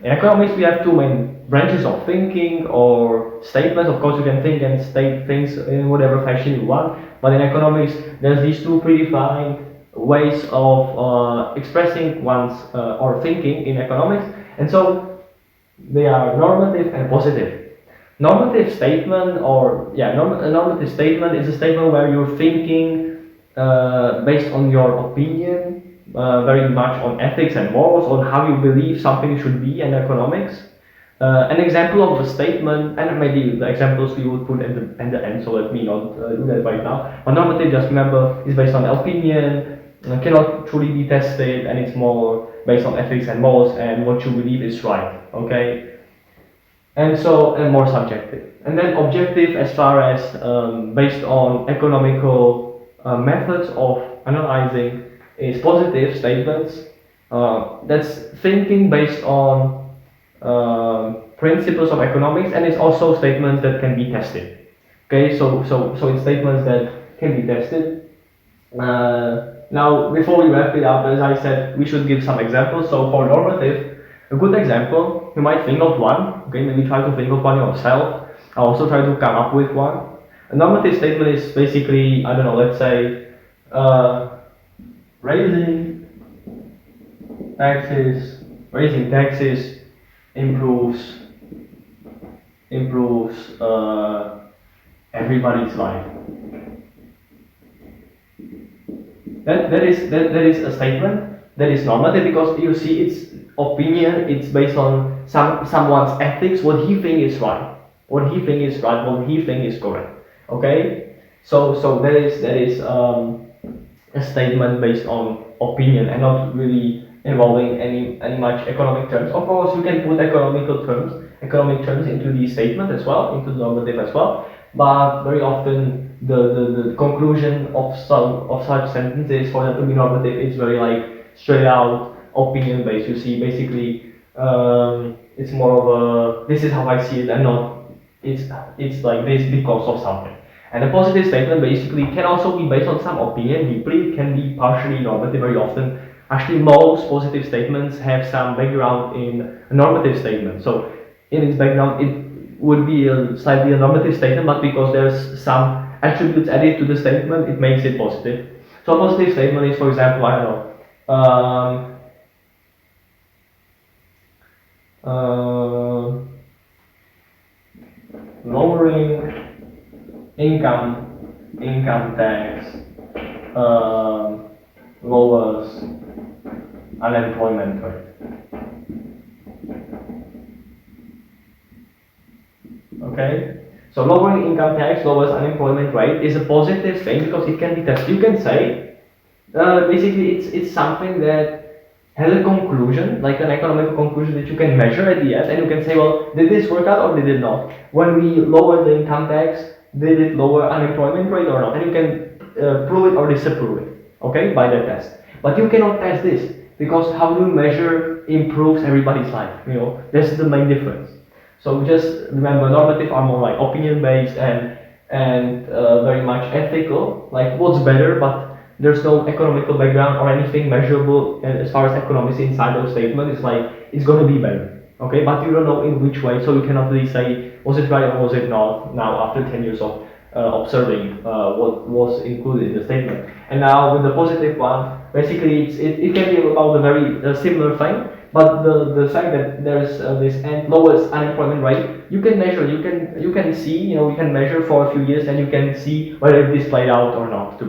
In economics, we have two main branches of thinking or statements. Of course, you can think and state things in whatever fashion you want, but in economics, there's these two predefined ways of expressing one's or thinking in economics, and so they are normative and positive. Normative statement, or yeah, a normative statement is a statement where you're thinking based on your opinion, very much on ethics and morals, on how you believe something should be in economics. An example of a statement, and maybe the examples we would put at the end, so let me not do that right now. But normative, just remember, is based on opinion, cannot truly be tested, and it's more based on ethics and morals and what you believe is right. Okay, and more subjective. And then objective, as far as based on economical methods of analyzing, is positive statements. That's thinking based on principles of economics, and it's also statements that can be tested. Okay, so it's statements that can be tested. Now, before we wrap it up, as I said, we should give some examples. So for normative, a good example, you might think of one. Okay, maybe try to think of one yourself. I'll also try to come up with one. A normative statement is basically, I don't know, let's say, raising taxes improves everybody's life. That is a statement that is normative, because you see it's opinion, it's based on someone's ethics, what he think is right, what he think is correct. Okay, so that is a statement based on opinion and not really involving any much economic terms. Of course, you can put economic terms into the statement as well, into the normative as well, but very often the conclusion of such sentences, for them to be normative, is very like straight out opinion based. You see, basically, it's more of a this is how I see it, and not it's like this because of something. And a positive statement basically can also be based on some opinion deeply. It can be partially normative very often. Actually, most positive statements have some background in a normative statement. So in its background, it would be slightly a normative statement, but because there's some attributes added to the statement, it makes it positive. So a positive statement is, for example, I don't know, lowering income tax lowers unemployment rate. Okay, so lowering income tax lowers unemployment rate is a positive thing because it can be tested. You can say basically it's something that has a conclusion, like an economic conclusion that you can measure at the end, and you can say, well, did this work out or did it not? When we lowered the income tax, did it lower unemployment rate or not? And you can prove it or disapprove it, okay, by the test. But you cannot test this, because how do you measure improves everybody's life? You know, that's the main difference. So just remember, normative are more like opinion based and very much ethical, like what's better, but there's no economical background or anything measurable as far as economics inside those statements. It's like it's going to be better, okay, but you don't know in which way, so you cannot really say was it right or was it not now after 10 years of observing what was included in the statement. And now with the positive one, basically it can be about a very similar thing, but the fact that there's this lowest unemployment rate, you can measure, you can see, you know, you can measure for a few years, and you can see whether it is played out or not. To be